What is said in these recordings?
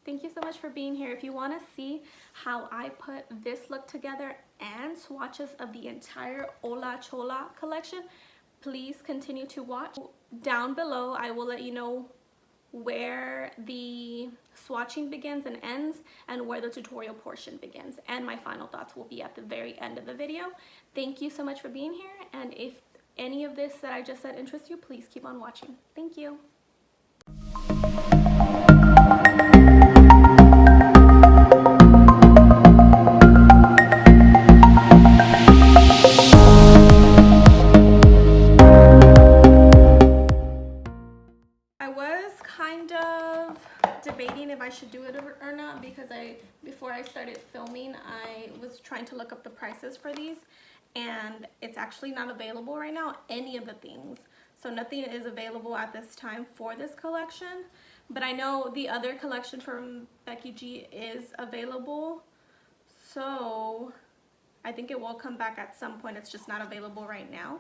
Thank you so much for being here. If you want to see how I put this look together and swatches of the entire Hola Chola collection, please continue to watch. Down below, I will let you know where the swatching begins and ends and where the tutorial portion begins. And my final thoughts will be at the very end of the video. Thank you so much for being here. And if any of this that I just said interests you, please keep on watching. Thank you. Debating if I should do it or not, because before I started filming I was trying to look up the prices for these, and it's actually not available right now, any of the things. So nothing is available at this time for this collection, but I know the other collection from Becky G is available, so I think it will come back at some point. It's just not available right now.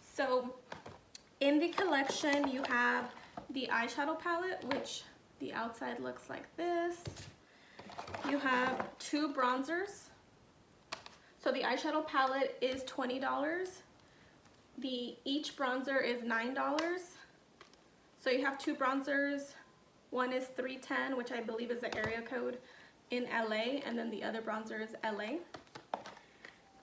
So in the collection you have the eyeshadow palette, which the outside looks like this. You have 2 bronzers. So the eyeshadow palette is $20. Each bronzer is $9. So you have 2 bronzers. One is 310, which I believe is the area code in LA, and then the other bronzer is LA.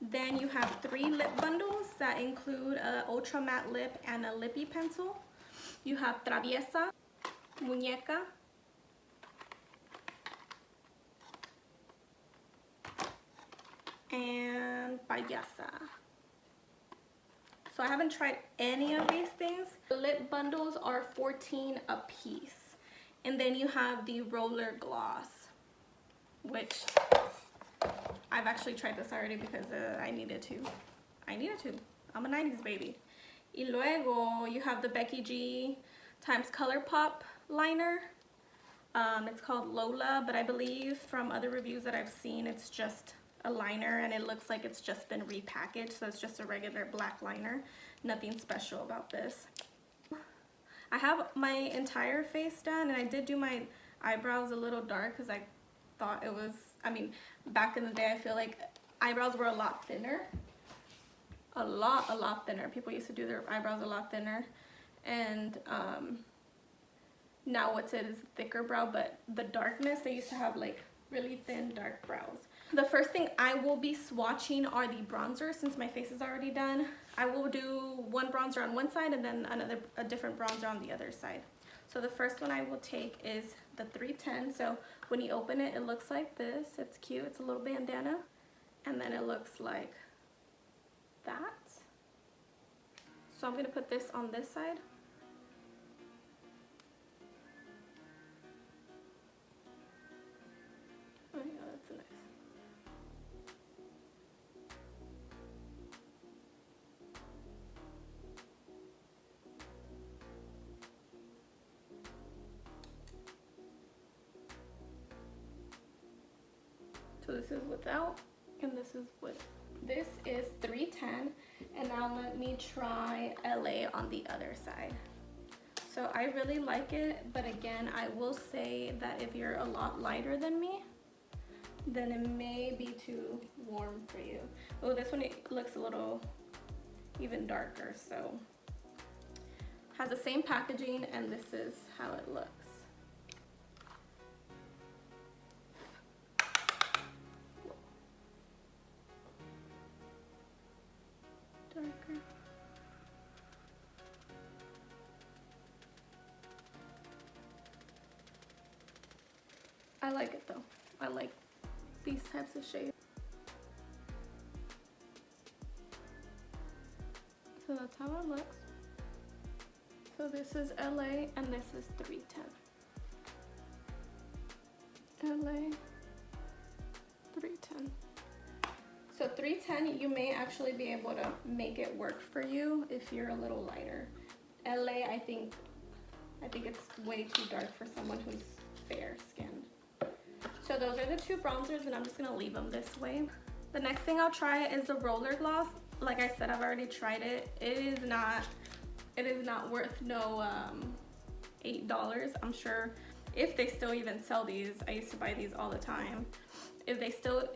Then you have 3 lip bundles that include an ultra matte lip and a lippy pencil. You have Traviesa, Muñeca, and Payasa. So I haven't tried any of these things. The lip bundles are $14 a piece. And then you have the roller gloss, which I've actually tried this already because I needed to. I'm a 90s baby. Y luego you have the Becky G times ColourPop liner. It's called Lola, but I believe from other reviews that I've seen, it's just a liner, and it looks like it's just been repackaged, so it's just a regular black liner. Nothing special about this. I have my entire face done, and I did do my eyebrows a little dark because I thought it was, I mean, back in the day I feel like eyebrows were a lot thinner. A lot thinner. People used to do their eyebrows a lot thinner, and now what's it is thicker brow, but the darkness, they used to have like really thin dark brows. The first thing I will be swatching are the bronzers. Since my face is already done, I will do one bronzer on one side and then a different bronzer on the other side. So the first one I will take is the 310. So when you open it, it looks like this. It's cute. It's a little bandana, and then it looks like that. So I'm going to put this on this side. Oh yeah, that's nice. So this is without, and this is with. This is 310, and now let me try LA on the other side. So I really like it, but again, I will say that if you're a lot lighter than me, then it may be too warm for you. Oh, this one, it looks a little even darker, so has the same packaging, and this is how it looks. Darker. I like it though. I like these types of shades. So that's how it looks. So this is LA and this is 310. LA 310. So 310, you may actually be able to make it work for you if you're a little lighter. LA, I think it's way too dark for someone who's fair skinned. So those are the 2 bronzers, and I'm just gonna leave them this way. The next thing I'll try is the roller gloss. Like I said, I've already tried it. It is not worth no $8. I'm sure if they still even sell these. I used to buy these all the time. If they still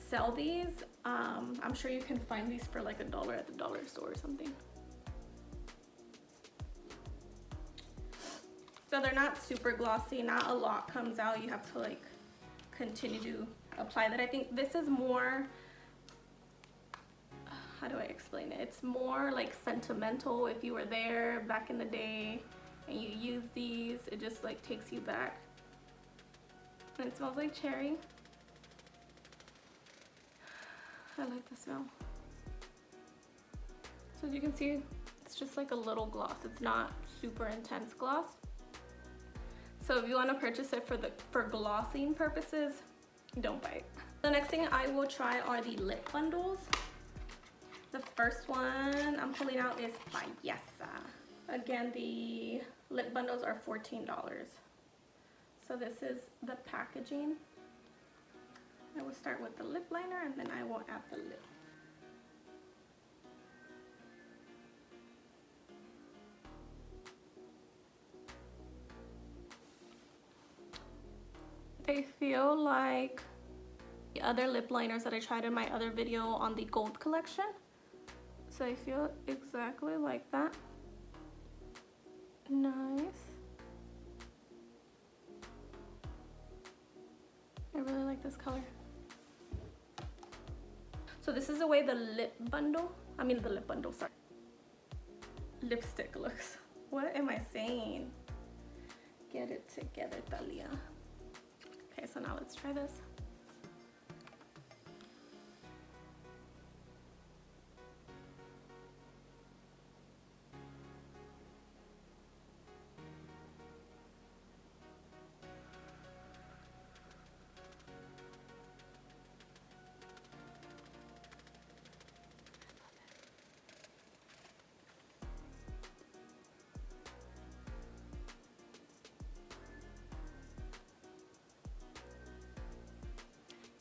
sell these, I'm sure you can find these for like $1 at the dollar store or something. So they're not super glossy, not a lot comes out. You have to like continue to apply that. I think this is more, how do I explain it? It's more like sentimental. If you were there back in the day and you use these, it just like takes you back. And it smells like cherry. I like the smell. So as you can see, it's just like a little gloss. It's not super intense gloss. So if you want to purchase it for glossing purposes, don't buy it. The next thing I will try are the lip bundles. The first one I'm pulling out is Belleza. Again, the lip bundles are $14. So this is the packaging. I will start with the lip liner and then I will add the lip. They feel like the other lip liners that I tried in my other video on the gold collection. So they feel exactly like that. Nice. I really like this color. So this is the way the lip bundle, sorry. Lipstick looks. What am I saying? Get it together, Talia. Okay, so now let's try this.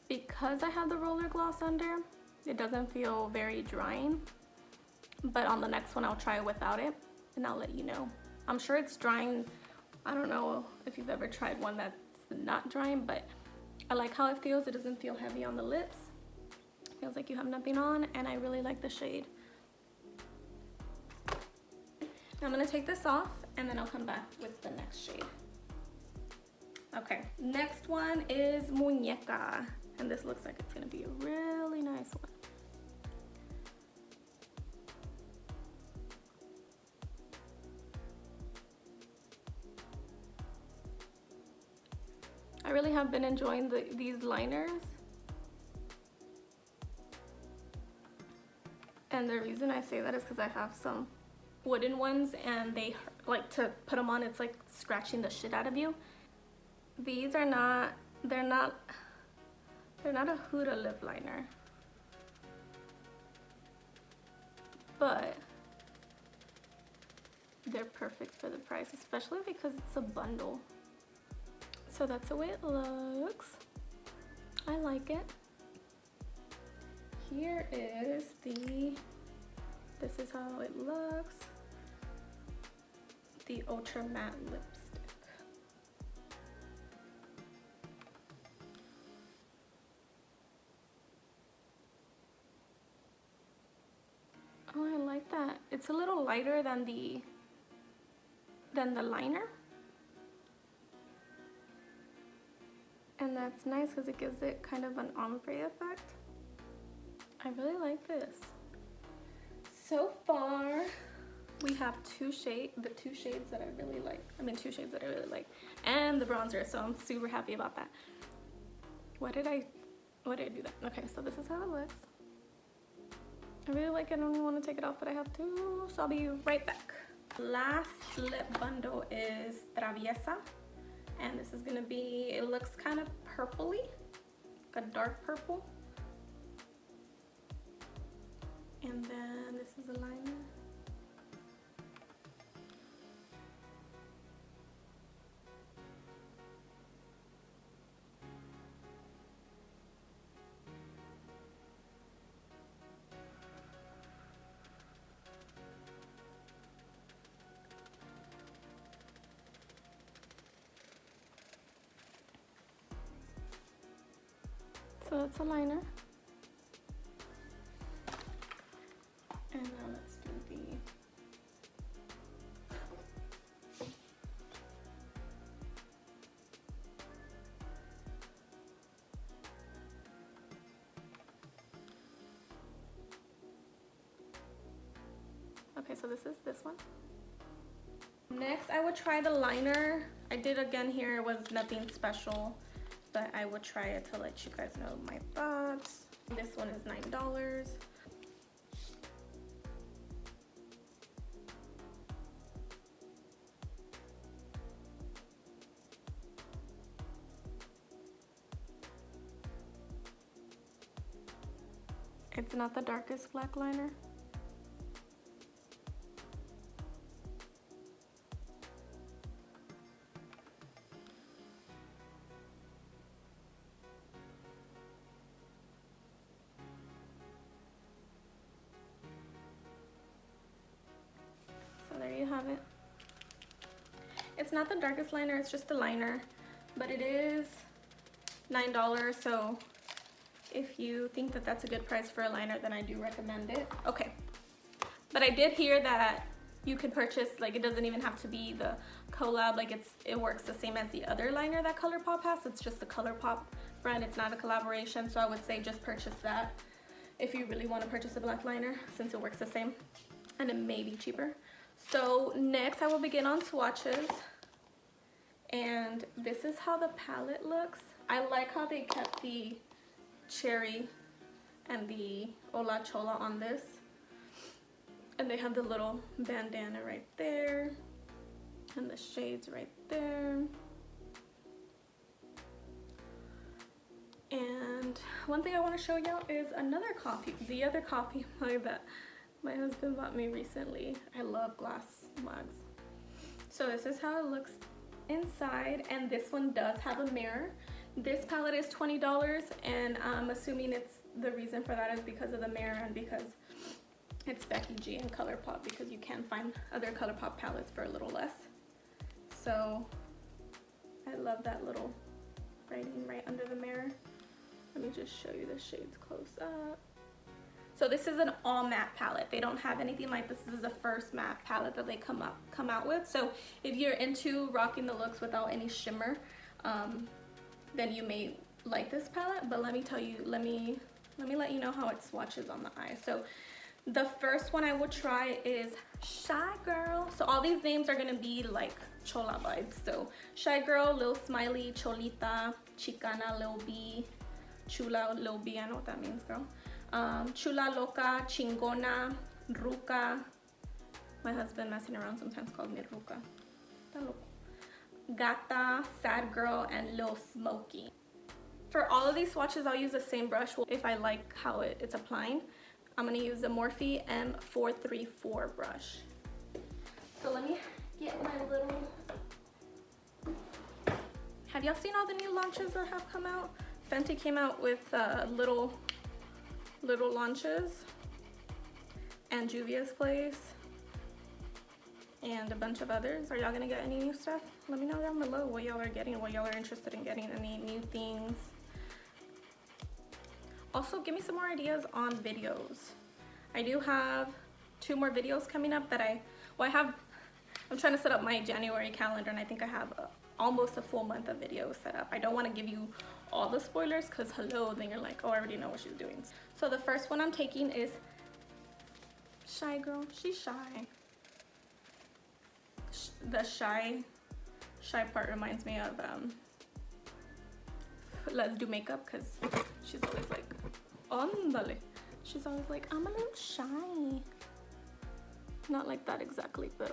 Because I have the roller gloss under, it doesn't feel very drying. But on the next one, I'll try it without it, and I'll let you know. I'm sure it's drying. I don't know if you've ever tried one that's not drying, but I like how it feels. It doesn't feel heavy on the lips. It feels like you have nothing on, and I really like the shade. Now I'm gonna take this off, and then I'll come back with the next shade. Okay, next one is Muñeca. And this looks like it's gonna be a really nice one. I really have been enjoying these liners. And the reason I say that is because I have some wooden ones and they like to put them on, it's like scratching the shit out of you. These are not, they're not a Huda lip liner, but they're perfect for the price, especially because it's a bundle. So that's the way it looks. I like it. Here is this is how it looks. The Ultra Matte Lipstick. Oh, I like that. It's a little lighter than the liner. And that's nice because it gives it kind of an ombre effect. I really like this. So far, we have the two shades that I really like. Two shades that I really like. And the bronzer, so I'm super happy about that. Why did I do that? Okay, so this is how it looks. I really like it. I don't even want to take it off, but I have to, so I'll be right back. Last lip bundle is Traviesa, and this is gonna be, it looks kind of purpley, like a dark purple. And then this is a liner. So that's a liner. And now let's do the okay, so this is this one. Next, I would try the liner. I did again here, it was nothing special, but I would try it to let you guys know my thoughts. This one is $9. It's not the darkest black liner. So there you have it. It's not the darkest liner, it's just a liner, but it is $9, so if you think that that's a good price for a liner, then I do recommend it. Okay, but I did hear that you can purchase, like, it doesn't even have to be the collab, like it works the same as the other liner that ColourPop has. It's just the ColourPop brand, it's not a collaboration, so I would say just purchase that if you really want to purchase a black liner, since it works the same and it may be cheaper. So next I will begin on swatches, and this is how the palette looks. I like how they kept the cherry and the Hola Chola on this, and they have the little bandana right there and the shades right there. And one thing I want to show y'all is another coffee, the other coffee mug that my husband bought me recently. I love glass mugs. So this is how it looks inside, and this one does have a mirror. This palette is $20, and I'm assuming it's the reason for that is because of the mirror and because it's Becky G and ColourPop, because you can find other ColourPop palettes for a little less. So I love that little writing right under the mirror. Let me just show you the shades close up. So this is an all matte palette. They don't have anything like this. This is the first matte palette that they come out with. So if you're into rocking the looks without any shimmer, then you may like this palette. But let me tell you, let me let you know how it swatches on the eye. So the first one I will try is Shy Girl. So all these names are gonna be like Chola vibes. So Shy Girl, Lil Smiley, Cholita, Chicana, Lil B, Chula, Lil B, I know what that means, girl. Chula Loca, Chingona, Ruca. My husband messing around sometimes called me Ruca. Gata, Sad Girl, and Lil Smokey. For all of these swatches, I'll use the same brush if I like how it's applying. I'm gonna use the Morphe M434 brush. So let me get my little... Have y'all seen all the new launches that have come out? Fenty came out with little launches, and Juvia's Place, and a bunch of others. Are y'all gonna get any new stuff? Let me know down below what y'all are getting, what y'all are interested in getting, any new things. Also, give me some more ideas on videos. I do have 2 more videos coming up that I'm trying to set up my January calendar, and I think I have almost a full month of videos set up. I don't want to give you all the spoilers, because hello, then you're like, oh, I already know what she's doing. So the first one I'm taking is Shy Girl. She's shy. The shy part reminds me of Let's Do Makeup, because she's always like, ondale. She's always like, I'm a little shy. Not like that exactly, but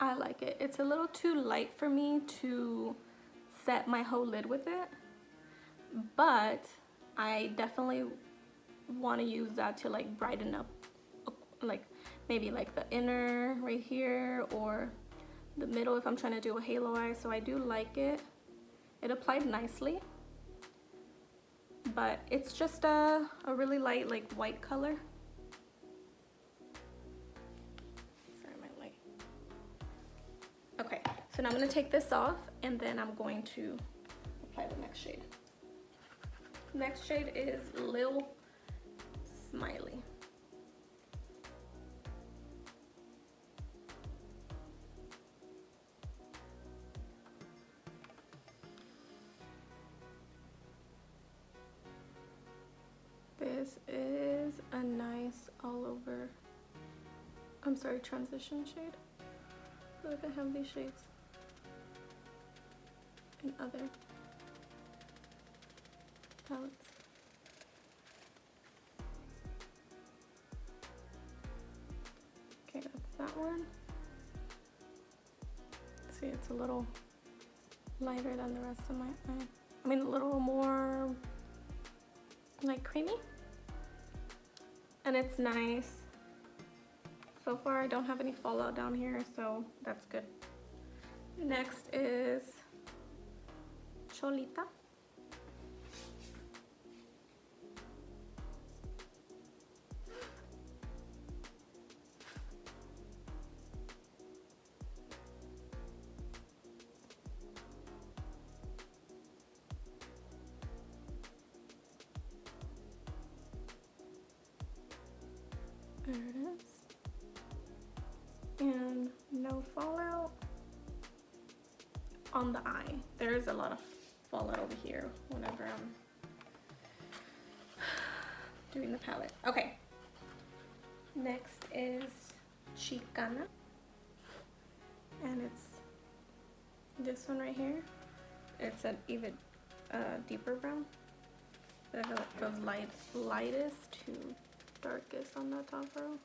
I like it. It's a little too light for me to set my whole lid with it, but I definitely want to use that to like brighten up, like maybe like the inner right here or the middle if I'm trying to do a halo eye. So I do like it. It applied nicely, but it's just a really light like white color. So now I'm going to take this off, and then I'm going to apply the next shade. Next shade is Lil Smiley. This is a nice all over, I'm sorry, transition shade. Look, I have these shades in other palettes. Okay, that's that one. See, it's a little lighter than the rest of my eye. I mean, a little more like creamy. And it's nice. So far, I don't have any fallout down here, so that's good. Next is Cholita. There it is. And no fallout on the eye. There is a lot of fallout over here whenever I'm doing the palette. Okay. Next is Chicana. And it's this one right here. It's an even deeper brown. It goes lightest to darkest on the top row.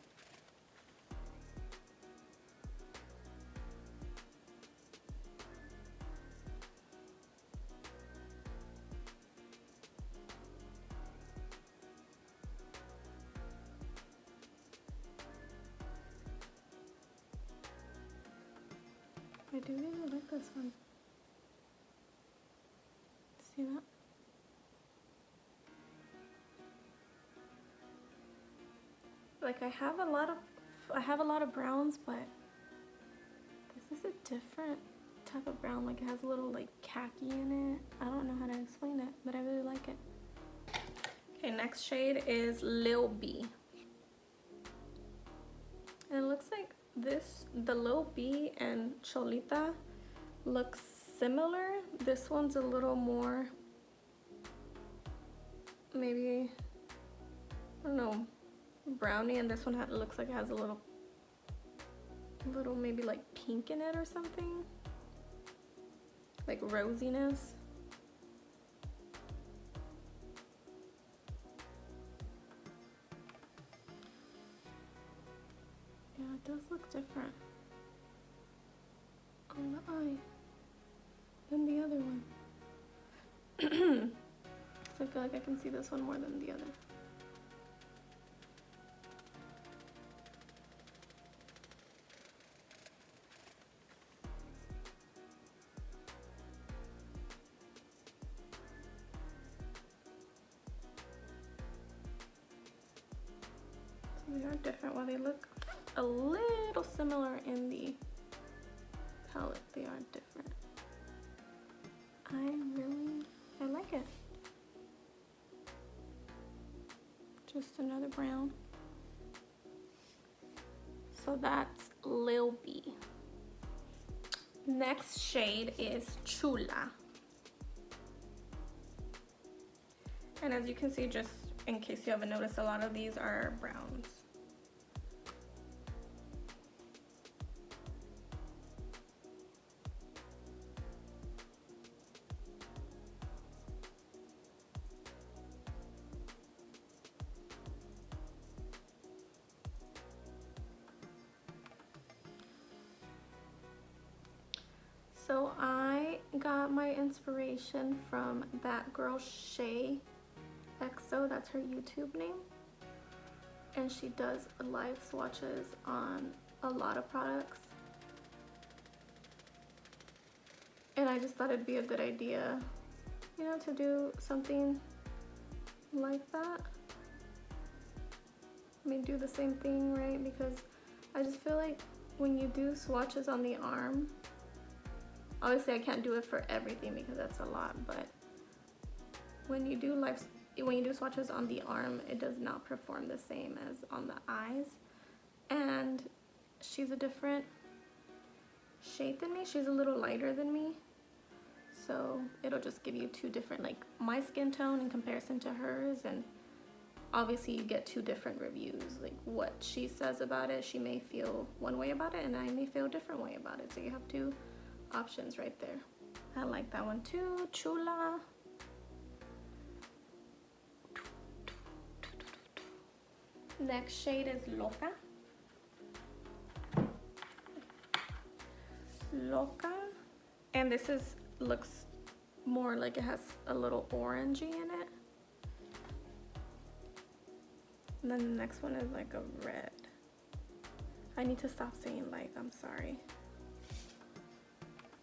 I do really like this one. See that? Like I have a lot of browns, but this is a different type of brown. Like it has a little like khaki in it. I don't know how to explain it, but I really like it. Okay, next shade is Lil B. And it looks like the Lil B and Cholita look similar. This one's a little more, maybe, I don't know, brownie, and this one looks like it has a little maybe like pink in it or something, like rosiness. Yeah, it does look different on the eye than the other one. So I feel like I can see this one more than the other. They are different. While they look a little similar in the palette, they are different. I like it. Just another brown. So that's Lil B. Next shade is Chula. And as you can see, just in case you haven't noticed, a lot of these are browns. So I got my inspiration from that girl Shay XO, that's her YouTube name, and she does live swatches on a lot of products, and I just thought it'd be a good idea, you know, to do something like that. I mean, do the same thing, right? Because I just feel like when you do swatches on the arm, Obviously I can't do it for everything because that's a lot, but when you do swatches on the arm, it does not perform the same as on the eyes. And she's a different shade than me. She's a little lighter than me, so it'll just give you two different, like my skin tone in comparison to hers, and obviously you get two different reviews. Like what she says about it, she may feel one way about it and I may feel a different way about it, so you have two options right there. I like that one too. Chula. Next shade is Loca. Loca, and this looks more like it has a little orangey in it. And then the next one is like a red. I need to stop saying like, I'm sorry.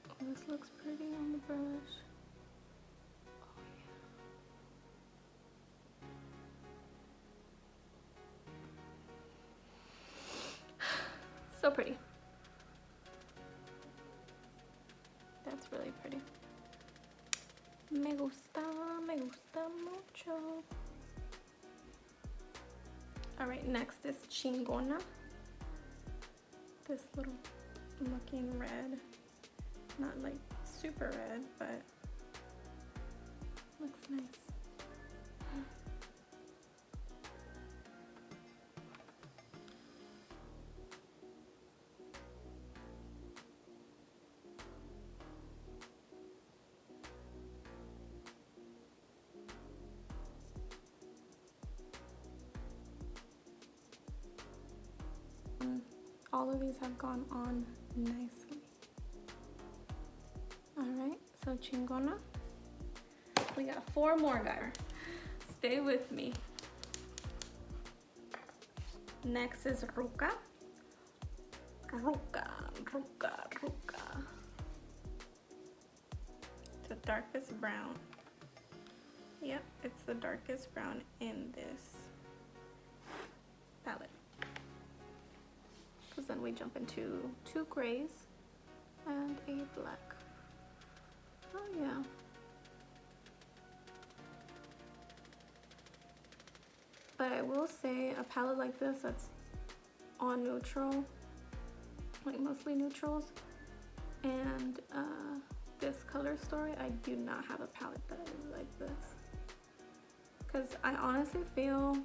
Oh, this looks pretty on the brush. Oh yeah. So pretty. That's really pretty. Me gusta mucho. Alright, next is Chingona. This little looking red. Not like super red, but looks nice. All of these have gone on nicely. Alright, so Chingona. We got 4 more, guys. Stay with me. Next is Ruca. Ruca. The darkest brown. Yep, it's the darkest brown in this palette. Because then we jump into 2 grays and a black. Oh yeah. But I will say a palette like this that's on neutral, like mostly neutrals, and this color story, I do not have a palette that is like this. Because I honestly feel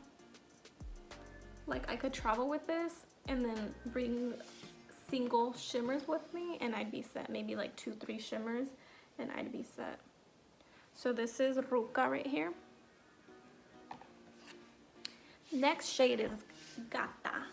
like I could travel with this and then bring single shimmers with me and I'd be set. Maybe like 2-3 shimmers and I'd be set. So this is Ruca right here. Next shade is Gata.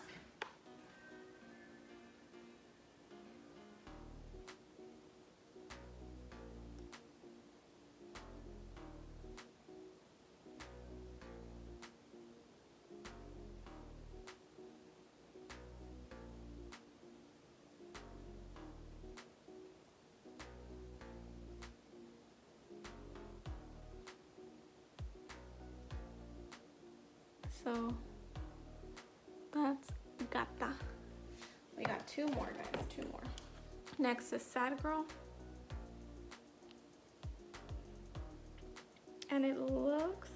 So that's Gata. We got 2 more, guys, 2 more. Next is Sad Girl. And it looks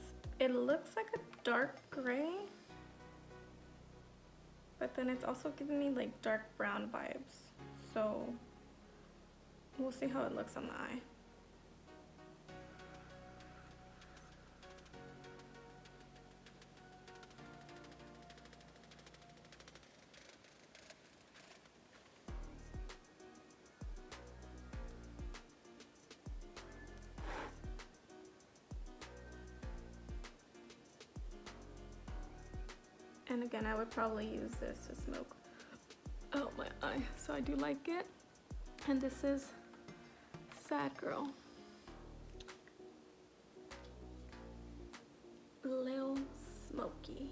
like a dark gray, but then it's also giving me like dark brown vibes. So we'll see how it looks on the eye. And again, I would probably use this to smoke out my eye. So I do like it. And this is Sad Girl. Lil Smoky.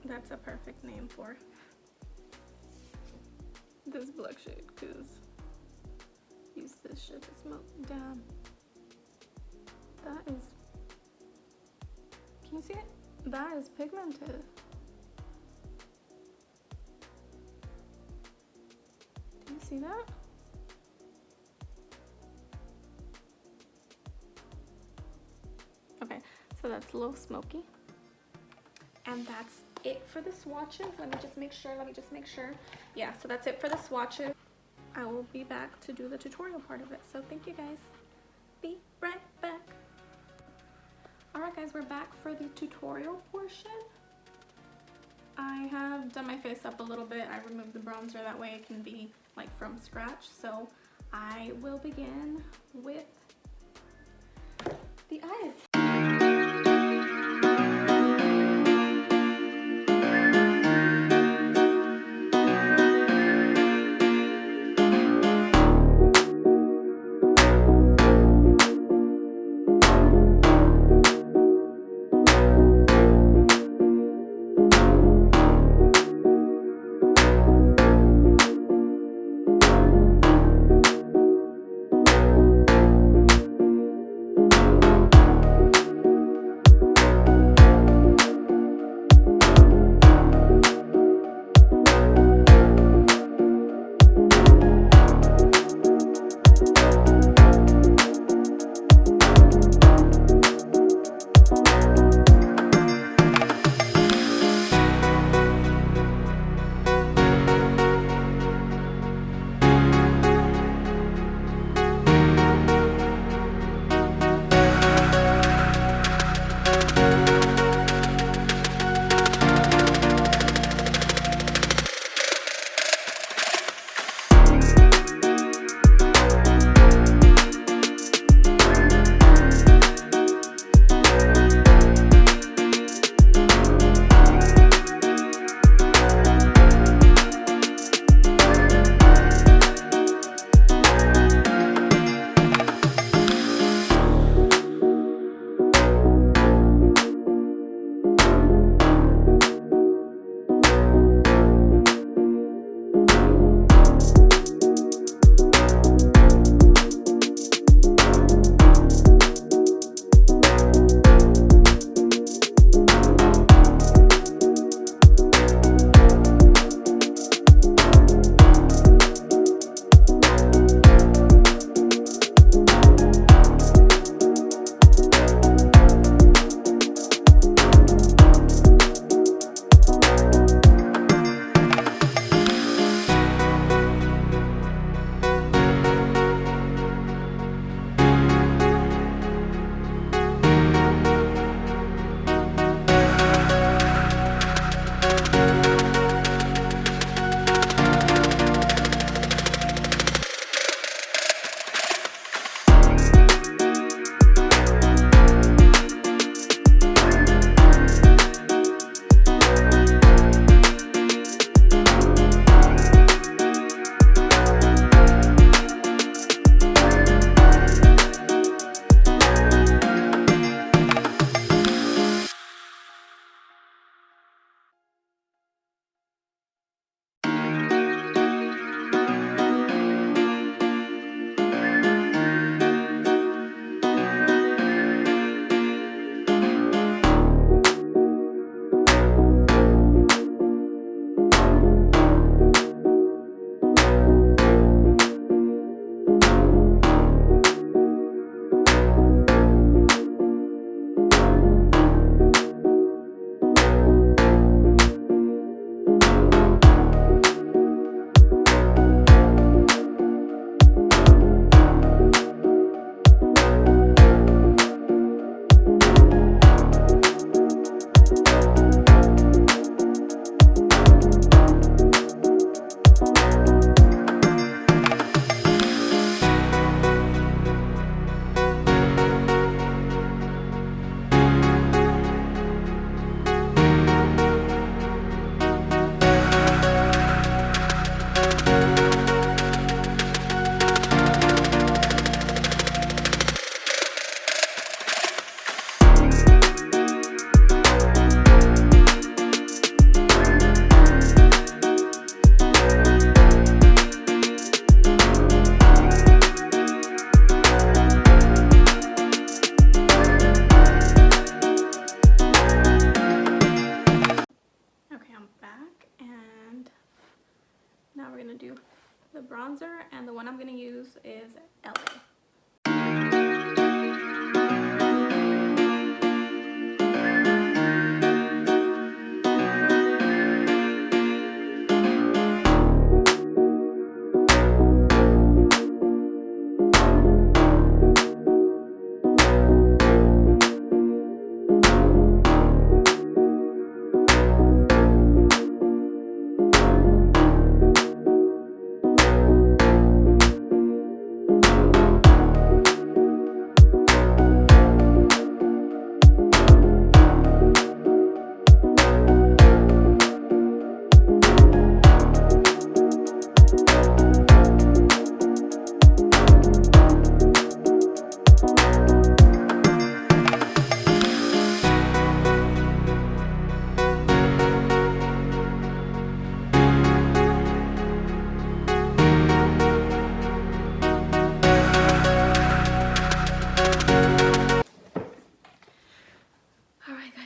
That's a perfect name for this black shade, because use this shit to smoke. Damn. That is, can you see it? That is pigmented. see that? Okay, so that's a little smoky. And that's it for the swatches. Let me just make sure. Yeah, so that's it for the swatches. I will be back to do the tutorial part of it. So thank you guys. Be right back. Alright guys, we're back for the tutorial portion. I have done my face up a little bit. I removed the bronzer, that way it can be like from scratch. So I will begin with the eyes. the bronzer, and the one I'm going to use is LA.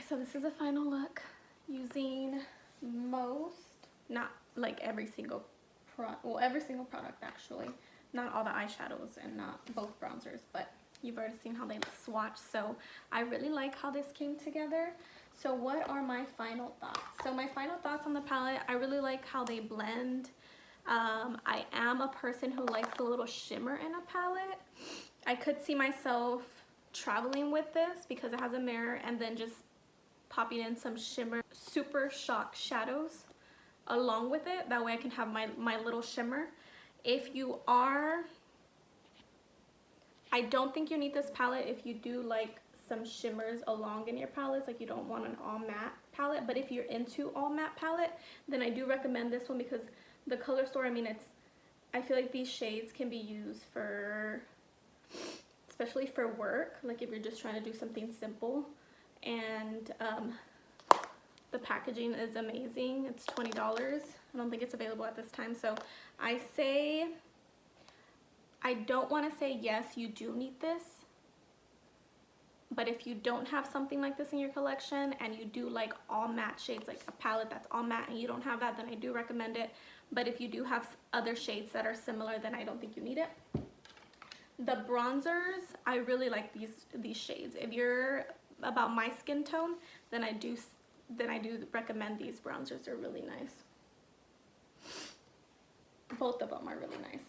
So this is a final look using not like every single product actually, not all the eyeshadows and not both bronzers, but you've already seen how they swatch. So I really like how this came together. So what are my final thoughts? So my final thoughts on the palette, I really like how they blend. I am a person who likes a little shimmer in a palette. I could see myself traveling with this because it has a mirror and then just popping in some shimmer super shock shadows along with it. That way I can have my little shimmer. If you are, I don't think you need this palette if you do like some shimmers along in your palettes, like you don't want an all matte palette. But if you're into all matte palette, then I do recommend this one because the color store, I mean, I feel like these shades can be used for, especially for work, like if you're just trying to do something simple. And the packaging is amazing. It's $20. I don't think it's available at this time. So I don't want to say yes, you do need this. But if you don't have something like this in your collection and you do like all matte shades, like a palette that's all matte and you don't have that, then I do recommend it. But if you do have other shades that are similar, then I don't think you need it. The bronzers, I really like these shades. If you're about my skin tone, then I do recommend these bronzers. They're really nice. Both of them are really nice.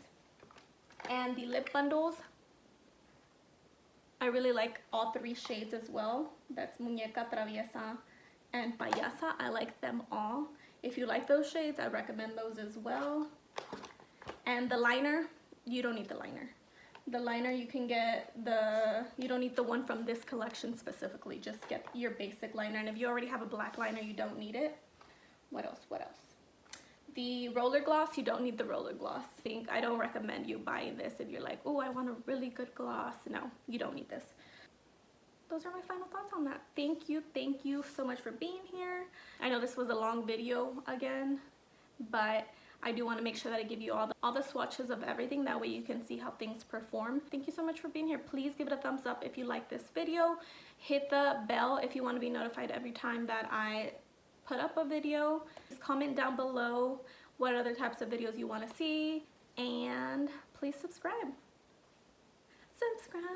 And the lip bundles, I really like all three shades as well. That's Muñeca, Traviesa, and Payasa. I like them all. If you like those shades, I recommend those as well. And the liner, you don't need the liner. The liner, you can get you don't need the one from this collection specifically. Just get your basic liner. And if you already have a black liner, you don't need it. What else? What else? The roller gloss, you don't need the roller gloss. I don't recommend you buying this if you're like, oh, I want a really good gloss. No, you don't need this. Those are my final thoughts on that. Thank you so much for being here. I know this was a long video again, but I do want to make sure that I give you all the swatches of everything. That way you can see how things perform. Thank you so much for being here. Please give it a thumbs up if you like this video. Hit the bell if you want to be notified every time that I put up a video. Just comment down below what other types of videos you want to see. And please subscribe. Subscribe.